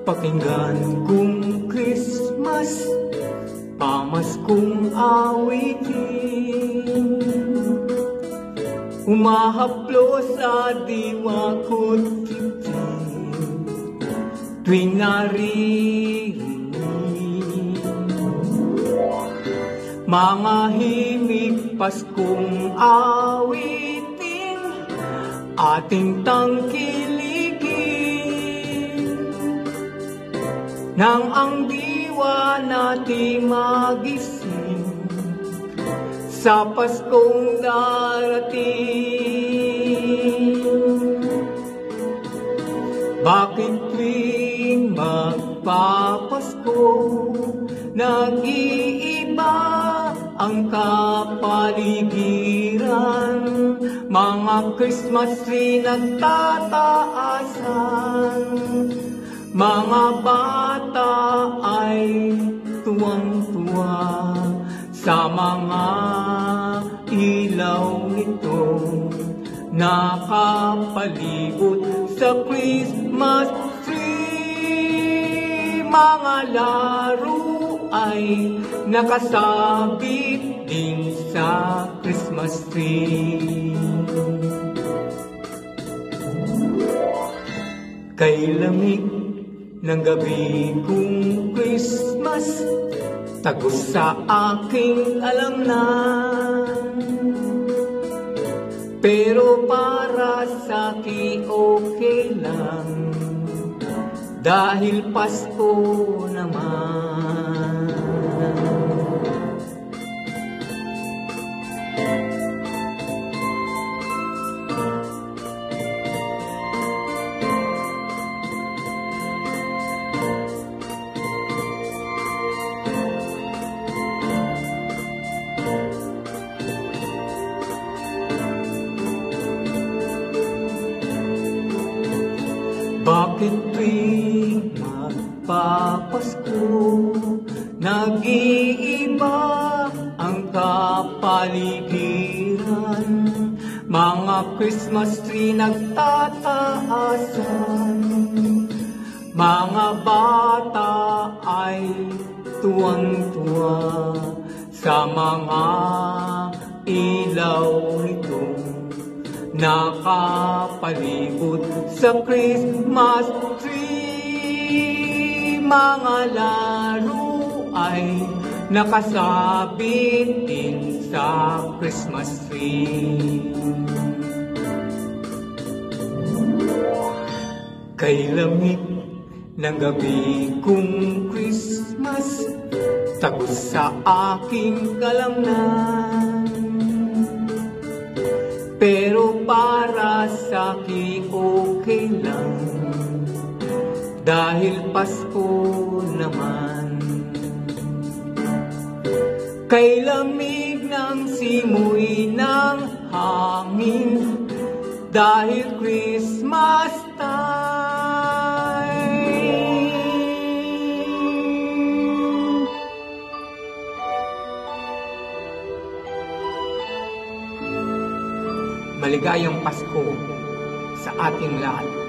Pakinggan kong Christmas, pamaskong awitin, umahaplo sa diwa ko't titin, tuwing naririnig mga himig Paskong awitin, ating tangkiligin, nang ang diwa nating magising sa Paskong darating. Bakit tuwing magpapasko, nag-iiba ang kapaligiran, mga Christmas tree nagtataasan, mga bata ay tuwang-tuwa sa mga ilaw nitong nakapalibot sa Christmas tree. Mga laro ay nakasabit din sa Christmas tree. Kay lamig ng gabi kong Christmas, tagos sa aking alamnan, pero para sa'kin okay lang, dahil Pasko naman. Bakit tuwing magpapasko, nag-iiba ang kapaligiran, mga Christmas tree nagtataasan, mga bata ay tuwang-tuwa sa mga ilaw nitong nakapalibot sa Christmas tree. Mga laro ay nakasabit din sa Christmas tree. Kay lamig ng gabi kong Christmas, tagos sa aking kalamnan, pero para sa'kin okay lang, dahil Pasko naman. Kay lamig ng simoy ng hangin, dahil Christmas time. Maligayang Pasko sa ating lahat.